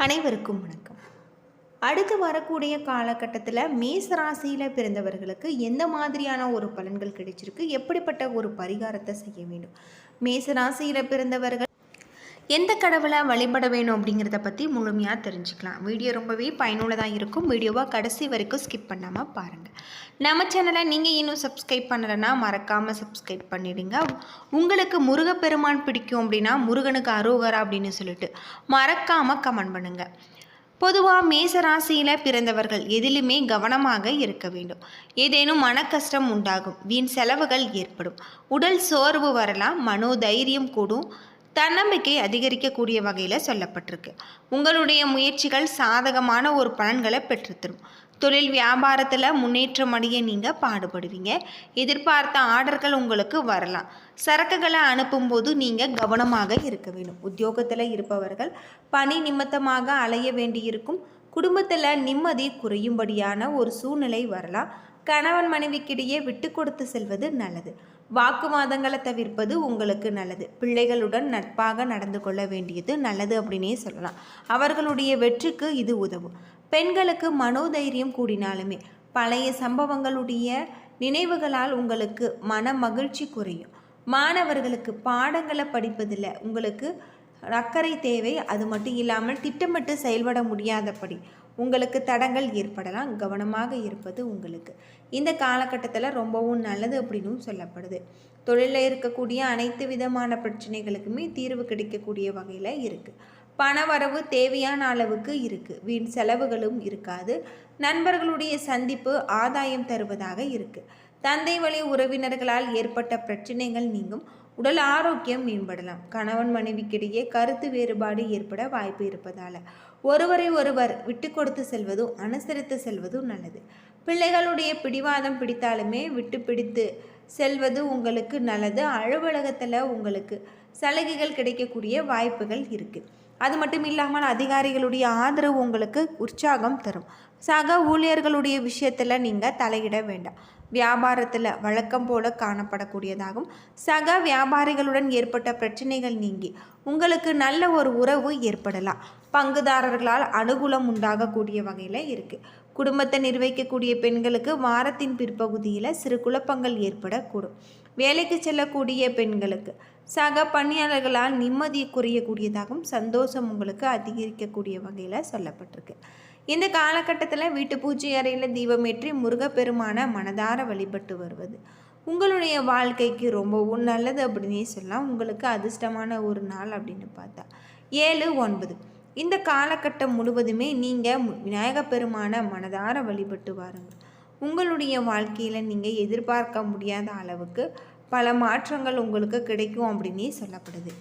அனைவருக்கும் வணக்கம். அடுத்து வரக்கூடிய காலகட்டத்தில் மேச ராசியில் பிறந்தவர்களுக்கு எந்த மாதிரியான ஒரு பலன்கள் கிடைச்சிருக்கு, எப்படிப்பட்ட ஒரு பரிகாரத்தை செய்ய வேண்டும், மேச ராசியில் பிறந்தவர்கள் எந்த கடவுளை வழிபட வேணும் அப்படிங்கிறத பற்றி முழுமையாக தெரிஞ்சுக்கலாம். வீடியோ ரொம்பவே பயனுள்ளதாக இருக்கும். வீடியோவை கடைசி வரைக்கும் ஸ்கிப் பண்ணாமல் பாருங்கள். நம்ம சேனலை நீங்கள் இன்னும் சப்ஸ்கிரைப் பண்ணலைன்னா மறக்காமல் சப்ஸ்கிரைப் பண்ணிடுங்க. உங்களுக்கு முருகப்பெருமான் பிடிக்கும் அப்படின்னா முருகனுக்கு அரோகரா அப்படின்னு சொல்லிட்டு மறக்காமல் கமெண்ட் பண்ணுங்கள். பொதுவாக மேசராசியில் பிறந்தவர்கள் எதிலுமே கவனமாக இருக்க வேண்டும். ஏதேனும் மன கஷ்டம் உண்டாகும், வீண் செலவுகள் ஏற்படும், உடல் சோர்வு வரலாம், மனோதைரியம் கூடும், தன்னம்பிக்கை அதிகரிக்கக்கூடிய வகையில் சொல்லப்பட்டிருக்கு. உங்களுடைய முயற்சிகள் சாதகமான ஒரு பலன்களை பெற்றுத்தரும். தொழில் வியாபாரத்தில் முன்னேற்றம் அடைய நீங்கள் பாடுபடுவீங்க. எதிர்பார்த்த ஆர்டர்கள் உங்களுக்கு வரலாம். சரக்குகளை அனுப்பும்போது நீங்கள் கவனமாக இருக்க வேண்டும். உத்தியோகத்தில் இருப்பவர்கள் பணி நிமித்தமாக அலைய வேண்டியிருக்கும். குடும்பத்தில் நிம்மதி குறையும்படியான ஒரு சூழ்நிலை வரலாம். கணவன் மனைவிக்கிடையே விட்டு கொடுத்து செல்வது நல்லது. வாக்குவாதங்களை தவிர்ப்பது உங்களுக்கு நல்லது. பிள்ளைகளுடன் நட்பாக நடந்து கொள்ள வேண்டியது நல்லது அப்படின்னே சொல்லலாம். அவர்களுடைய வெற்றிக்கு இது உதவும். பெண்களுக்கு மனோதைரியம் கூடினாலுமே பழைய சம்பவங்களுடைய நினைவுகளால் உங்களுக்கு மன மகிழ்ச்சி குறையும். மாணவர்களுக்கு பாடங்களை படிப்பதில் உங்களுக்கு அக்கறை தேவை. அது மட்டும் இல்லாமல் திட்டமிட்டு செயல்பட முடியாதபடி உங்களுக்கு தடங்கள் ஏற்படலாம். கவனமாக இருப்பது உங்களுக்கு இந்த காலகட்டத்தில் ரொம்பவும் நல்லது அப்படின்னு சொல்லப்படுது. தொழிலில் இருக்கக்கூடிய அனைத்து விதமான பிரச்சனைகளுக்குமே தீர்வு கிடைக்கக்கூடிய வகையில் இருக்குது. பணவரவு தேவையான அளவுக்கு இருக்குது. வீண் செலவுகளும் இருக்காது. நண்பர்களுடைய சந்திப்பு ஆதாயம் தருவதாக இருக்குது. தந்தை வழி உறவினர்களால் ஏற்பட்ட பிரச்சனைகள் நீங்கும். உடல் ஆரோக்கியம் மேம்படலாம். கணவன் மனைவிக்கிடையே கருத்து வேறுபாடு ஏற்பட வாய்ப்பு இருப்பதால் ஒருவரை ஒருவர் விட்டு கொடுத்து செல்வதும் அனுசரித்து செல்வதும் நல்லது. பிள்ளைகளுடைய பிடிவாதம் பிடித்தாலுமே விட்டு பிடித்து செல்வது உங்களுக்கு நல்லது. அலுவலகத்தில் உங்களுக்கு சலுகைகள் கிடைக்கக்கூடிய வாய்ப்புகள் இருக்குது. அது மட்டும் இல்லாமல் அதிகாரிகளுடைய ஆதரவு உங்களுக்கு உற்சாகம் தரும். சக ஊழியர்களுடைய விஷயத்தில் நீங்கள் தலையிட வேண்டாம். வியாபாரத்தில் வழக்கம் போல காணப்படக்கூடியதாகும். சக வியாபாரிகளுடன் ஏற்பட்ட பிரச்சனைகள் நீங்கி உங்களுக்கு நல்ல ஒரு உறவு ஏற்படலாம். பங்குதாரர்களால் அனுகூலம் உண்டாகக்கூடிய வகையில் இருக்குது. குடும்பத்தை நிர்வகிக்கக்கூடிய பெண்களுக்கு வாரத்தின் பிற்பகுதியில் சிறு குழப்பங்கள் ஏற்படக்கூடும். வேலைக்கு செல்லக்கூடிய பெண்களுக்கு சக பணியாளர்களால் நிம்மதி குறையக்கூடியதாகவும் சந்தோஷம் உங்களுக்கு அதிகரிக்கக்கூடிய வகையில் சொல்லப்பட்டிருக்கு. இந்த காலகட்டத்தில் வீட்டு பூஜை அறையில் தீபமேற்றி முருகப்பெருமான மனதார வழிபட்டு வருவது உங்களுடைய வாழ்க்கைக்கு ரொம்பவும் நல்லது அப்படின்னே சொல்லலாம். உங்களுக்கு அதிர்ஷ்டமான ஒரு நாள் அப்படின்னு பார்த்தா 7/9. இந்த காலகட்டம் முழுவதுமே நீங்கள் விநாயகப் பெருமான மனதார வழிபட்டு வாருங்கள். உங்களுடைய வாழ்க்கையில் நீங்கள் எதிர்பார்க்க முடியாத அளவுக்கு பல மாற்றங்கள் உங்களுக்கு கிடைக்கும் அப்படின்னே சொல்லப்படுது.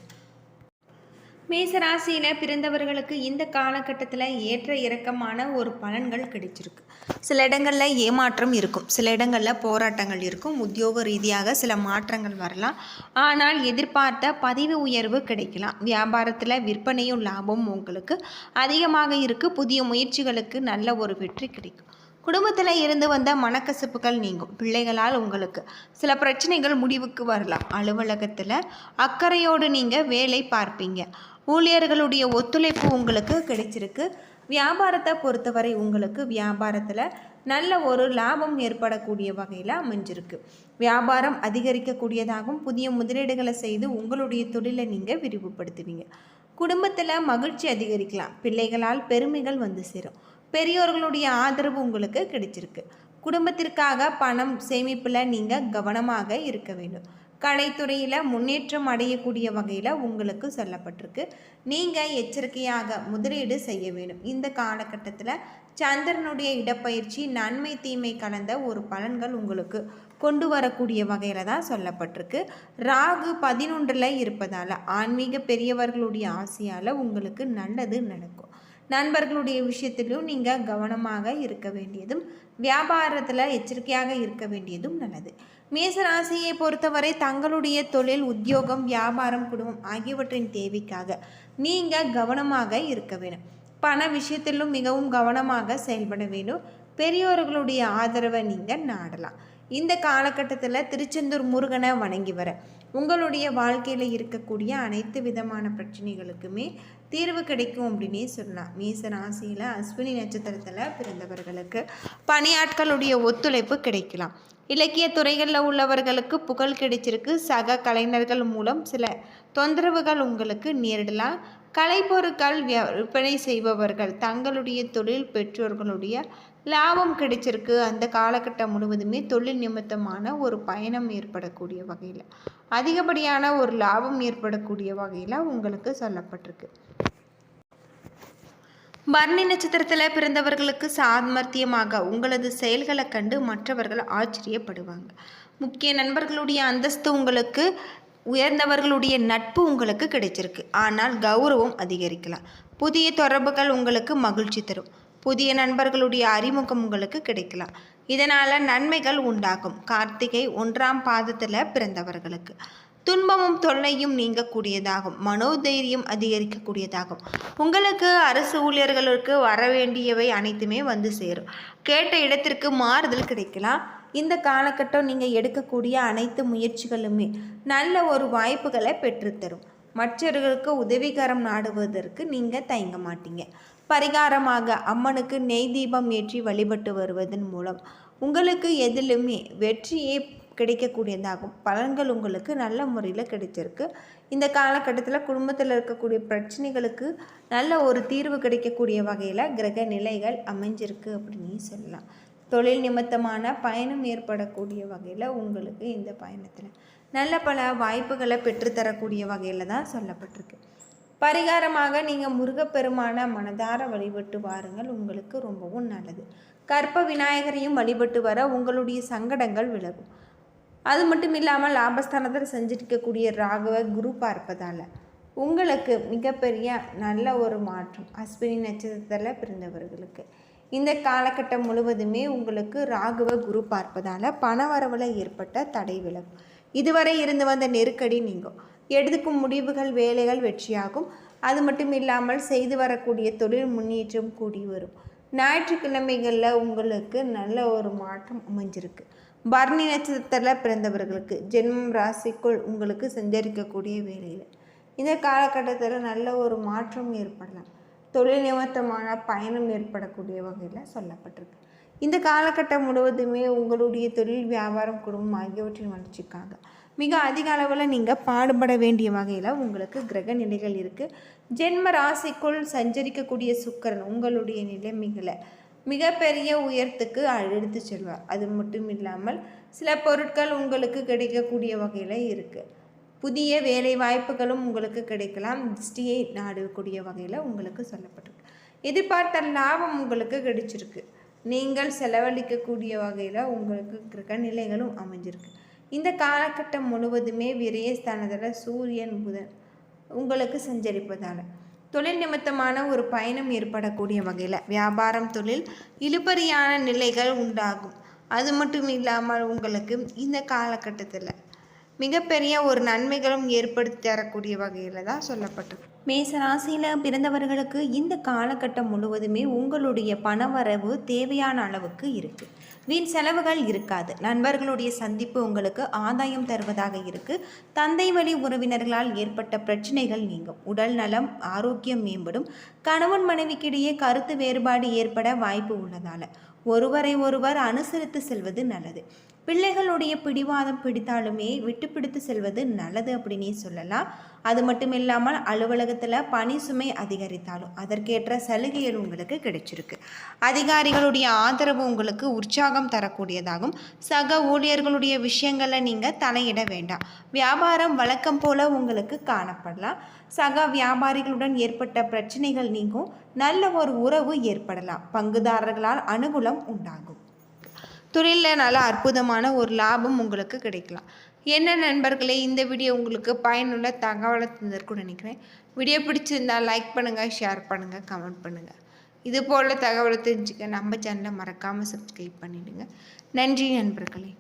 மேசராசியில் பிறந்தவர்களுக்கு இந்த காலகட்டத்தில் ஏற்ற இறக்கமான ஒரு பலன்கள் கிடைச்சிருக்கு. சில இடங்களில் ஏமாற்றம் இருக்கும், சில இடங்களில் போராட்டங்கள் இருக்கும். உத்தியோக ரீதியாக சில மாற்றங்கள் வரலாம். ஆனால் எதிர்பார்த்த பதவி உயர்வு கிடைக்கலாம். வியாபாரத்தில் விற்பனையும் லாபமும் உங்களுக்கு அதிகமாக இருக்குது. புதிய முயற்சிகளுக்கு நல்ல ஒரு வெற்றி கிடைக்கும். குடும்பத்தில் இருந்து வந்த மனக்கசப்புகள் நீங்கும். பிள்ளைகளால் உங்களுக்கு சில பிரச்சனைகள் முடிவுக்கு வரலாம். அலுவலகத்தில் அக்கறையோடு நீங்கள் வேலை பார்ப்பீங்க. ஊழியர்களுடைய ஒத்துழைப்பு உங்களுக்கு கிடைச்சிருக்கு. வியாபாரத்தை பொறுத்தவரை உங்களுக்கு வியாபாரத்தில் நல்ல ஒரு லாபம் ஏற்படக்கூடிய வகையில் அமைஞ்சிருக்கு. வியாபாரம் அதிகரிக்கக்கூடியதாகவும் புதிய முதலீடுகளை செய்து உங்களுடைய தொழிலை நீங்கள் விரிவுபடுத்துவீங்க. குடும்பத்தில் மகிழ்ச்சி அதிகரிக்கலாம். பிள்ளைகளால் பெருமைகள் வந்து சேரும். பெரியோர்களுடைய ஆதரவு உங்களுக்கு கிடைச்சிருக்கு. குடும்பத்திற்காக பணம் சேமிப்பில் நீங்கள் கவனமாக இருக்க வேண்டும். கலைத்துறையில் முன்னேற்றம் அடையக்கூடிய வகையில் உங்களுக்கு சொல்லப்பட்டிருக்கு. நீங்கள் எச்சரிக்கையாக முதலீடு செய்ய வேண்டும். இந்த காலகட்டத்தில் சந்திரனுடைய இடப்பயிற்சி நன்மை தீமை கலந்த ஒரு பலன்கள் உங்களுக்கு கொண்டு வரக்கூடிய வகையில் தான் சொல்லப்பட்டிருக்கு. ராகு 11ல் இருப்பதால் ஆன்மீக பெரியவர்களுடைய ஆசையால் உங்களுக்கு நல்லது நடக்கும். நண்பர்களுடைய விஷயத்திலும் நீங்கள் கவனமாக இருக்க வேண்டியதும் வியாபாரத்தில் எச்சரிக்கையாக இருக்க வேண்டியதும் நல்லது. மேசராசியை பொறுத்தவரை தங்களுடைய தொழில், உத்தியோகம், வியாபாரம், குடும்பம் ஆகியவற்றின் தேவைக்காக நீங்கள் கவனமாக இருக்க வேண்டும். பண விஷயத்திலும் மிகவும் கவனமாக செயல்பட வேண்டும். பெரியோர்களுடைய ஆதரவை நீங்கள் நாடலாம். இந்த காலகட்டத்தில் திருச்செந்தூர் முருகனை வணங்கி வர உங்களுடைய வாழ்க்கையில் இருக்கக்கூடிய அனைத்து விதமான பிரச்சனைகளுக்குமே தீர்வு கிடைக்கும் அப்படின்னே சொல்லலாம். மேச ராசியில் அஸ்வினி நட்சத்திரத்தில் பிறந்தவர்களுக்கு பணியாட்களுடைய ஒத்துழைப்பு கிடைக்கலாம். இலக்கிய துறைகளில் உள்ளவர்களுக்கு புகழ் கிடைச்சிருக்கு. சக கலைஞர்கள் மூலம் சில தொந்தரவுகள் உங்களுக்கு நேரிடலாம். கலைப்பொருட்கள் விற்பனை செய்பவர்கள் தங்களுடைய தொழில் பெற்றோர்களுடைய லாபம் கிடைச்சிருக்கு. அந்த காலகட்டம் முழுவதுமே தொழில் நிமித்தமான ஒரு பயணம் ஏற்படக்கூடிய வகையில் அதிகப்படியான ஒரு லாபம் ஏற்படக்கூடிய வகையில் உங்களுக்கு சொல்லப்பட்டிருக்கு. பரணி நட்சத்திரத்தில் பிறந்தவர்களுக்கு சாமர்த்தியமாக உங்களது செயல்களை கண்டு மற்றவர்கள் ஆச்சரியப்படுவாங்க. முக்கிய நண்பர்களுடைய அந்தஸ்து உங்களுக்கு உயர்ந்தவர்களுடைய நட்பு உங்களுக்கு கிடைச்சிருக்கு. ஆனால் கௌரவம் அதிகரிக்கலாம். புதிய தொடர்புகள் உங்களுக்கு மகிழ்ச்சி தரும். புதிய நண்பர்களுடைய அறிமுகம் உங்களுக்கு கிடைக்கலாம். இதனால் நன்மைகள் உண்டாகும். கார்த்திகை 1ஆம் பாதத்தில் பிறந்தவர்களுக்கு துன்பமும் தொல்லையும் நீங்கக்கூடியதாகும். மனோதைரியம் அதிகரிக்கக்கூடியதாகும். உங்களுக்கு அரசு ஊழியர்களுக்கு வர வேண்டியவை அனைத்துமே வந்து சேரும். கேட்ட இடத்திற்கு மாறுதல் கிடைக்கலாம். இந்த காலகட்டம் நீங்கள் எடுக்கக்கூடிய அனைத்து முயற்சிகளுமே நல்ல ஒரு வாய்ப்புகளை பெற்றுத்தரும். மற்றவர்களுக்கு உதவிகரம் நாடுவதற்கு நீங்கள் தயங்க மாட்டீங்க. பரிகாரமாக அம்மனுக்கு நெய் தீபம் ஏற்றி வழிபட்டு வருவதன் மூலம் உங்களுக்கு எதிலுமே வெற்றியே கிடைக்கக்கூடியதாகும். பலன்கள் உங்களுக்கு நல்ல முறையில் கிடைச்சிருக்கு. இந்த காலகட்டத்தில் குடும்பத்தில் இருக்கக்கூடிய பிரச்சனைகளுக்கு நல்ல ஒரு தீர்வு கிடைக்கக்கூடிய வகையில் கிரக நிலைகள் அமைஞ்சிருக்கு அப்படின்னு சொல்லலாம். தொழில் நிமித்தமான பயணம் ஏற்படக்கூடிய வகையில் உங்களுக்கு இந்த பயணத்தில் நல்ல பல வாய்ப்புகளை பெற்றுத்தரக்கூடிய வகையில் தான் சொல்லப்பட்டிருக்கு. பரிகாரமாக நீங்கள் முருகப்பெருமான மனதார வழிபட்டு வாருங்கள். உங்களுக்கு ரொம்பவும் நல்லது. கற்ப விநாயகரையும் வழிபட்டு வர உங்களுடைய சங்கடங்கள் விலகும். அது மட்டும் இல்லாமல் லாபஸ்தானத்தில் செஞ்சிருக்கக்கூடிய ராகவ குரு பார்ப்பதால் உங்களுக்கு மிகப்பெரிய நல்ல ஒரு மாற்றம். அஸ்வினி நட்சத்திரத்தில் பிறந்தவர்களுக்கு இந்த காலகட்டம் முழுவதுமே உங்களுக்கு ராகவ குரு பார்ப்பதால் பணவரவில் ஏற்பட்ட தடை விலகும். இதுவரை இருந்து வந்த நெருக்கடி நீங்கும். எடுக்கும் முடிவுகள் வேலைகள் வெற்றியாகும். அது மட்டும் இல்லாமல் செய்து வரக்கூடிய தொழில் முன்னேற்றம் கூடி வரும். ஞாயிற்றுக்கிழமைகளில் உங்களுக்கு நல்ல ஒரு மாற்றம் அமைஞ்சிருக்கு. பரணி நட்சத்திரத்தில் பிறந்தவர்களுக்கு ஜென்மம் ராசிக்குள் உங்களுக்கு சஞ்சரிக்கக்கூடிய வேலையில் இந்த காலகட்டத்தில் நல்ல ஒரு மாற்றம் ஏற்படலாம். தொழில் நிமித்தமான பயணம் ஏற்படக்கூடிய வகையில் சொல்லப்பட்டிருக்கு. இந்த காலகட்டம் முழுவதுமே உங்களுடைய தொழில் வியாபாரம் குடும்பம் ஆகியவற்றின் வளர்ச்சிக்காக மிக அதிக அளவில் நீங்கள் பாடுபட வேண்டிய வகையில் உங்களுக்கு கிரக நிலைகள் இருக்குது. ஜென்ம ராசிக்குள் சஞ்சரிக்கக்கூடிய சுக்கிரன் உங்களுடைய நிலைமைகளை மிகப்பெரிய உயரத்துக்கு எடுத்து செல்வார். அது மட்டும் இல்லாமல் சில பொருட்கள் உங்களுக்கு கிடைக்கக்கூடிய வகையில் இருக்குது. புதிய வேலை வாய்ப்புகளும் உங்களுக்கு கிடைக்கலாம். திருஷ்டியை நாடக்கூடிய வகையில் உங்களுக்கு சொல்லப்பட்டிருக்கு. எதிர்பார்த்த லாபம் உங்களுக்கு கிடைச்சிருக்கு. நீங்கள் செலவழிக்கக்கூடிய வகையில் உங்களுக்கு கிரக நிலைகளும் அமைஞ்சிருக்கு. இந்த காலகட்டம் முழுவதுமே விரயஸ்தானத்தில் சூரியன் புதன் உங்களுக்கு சஞ்சரிப்பதால் தொழில் நிமித்தமான ஒரு பயணம் ஏற்படக்கூடிய வகையில் வியாபாரம் தொழில் இழுபறியான நிலைகள் உண்டாகும். அது மட்டும் இல்லாமல் உங்களுக்கு இந்த காலகட்டத்தில் மிகப்பெரிய ஒரு நன்மைகளும் ஏற்படுத்தி தரக்கூடிய வகையில் தான் சொல்லப்பட்டிருக்கு. மேச ராசியில் பிறந்தவர்களுக்கு இந்த காலகட்டம் முழுவதுமே உங்களுடைய பணவரவு தேவையான அளவுக்கு இருக்குது. வீண் செலவுகள் இருக்காது. நண்பர்களுடைய சந்திப்பு உங்களுக்கு ஆதாயம் தருவதாக இருக்குது. தந்தை வழி உறவினர்களால் ஏற்பட்ட பிரச்சனைகள் நீங்கும். உடல் நலம் ஆரோக்கியம் மேம்படும். கணவன் மனைவிக்கிடையே கருத்து வேறுபாடு ஏற்பட வாய்ப்பு உள்ளதால் ஒருவரை ஒருவர் அனுசரித்து செல்வது நல்லது. பிள்ளைகளுடைய பிடிவாதம் பிடித்தாலுமே விட்டு பிடித்து செல்வது நல்லது அப்படின்னே சொல்லலாம். அது மட்டும் இல்லாமல் அலுவலகத்தில் பணி சுமை அதிகரித்தாலும் அதற்கேற்ற சலுகைகள் உங்களுக்கு கிடைச்சிருக்கு. அதிகாரிகளுடைய ஆதரவு உங்களுக்கு உற்சாகம் தரக்கூடியதாகும். சக ஊழியர்களுடைய விஷயங்களை நீங்கள் தலையிட வேண்டாம். வியாபாரம் வழக்கம் போல உங்களுக்கு காணப்படலாம். சக வியாபாரிகளுடன் ஏற்பட்ட பிரச்சனைகள் நீங்கும். நல்ல ஒரு உறவு ஏற்படலாம். பங்குதாரர்களால் அனுகூலம் உண்டாகும். தொழிலில் நல்ல அற்புதமான ஒரு லாபம் உங்களுக்கு கிடைக்கலாம். என்ன நண்பர்களே, இந்த வீடியோ உங்களுக்கு பயனுள்ள தகவலை தந்திருக்குன்னு நினைக்கிறேன். வீடியோ பிடிச்சிருந்தால் லைக் பண்ணுங்கள், ஷேர் பண்ணுங்கள், கமெண்ட் பண்ணுங்கள். இது போல் தகவலை தெரிஞ்சுக்க நம்ம சேனலை மறக்காமல் சப்ஸ்கிரைப் பண்ணிவிடுங்க. நன்றி நண்பர்களே.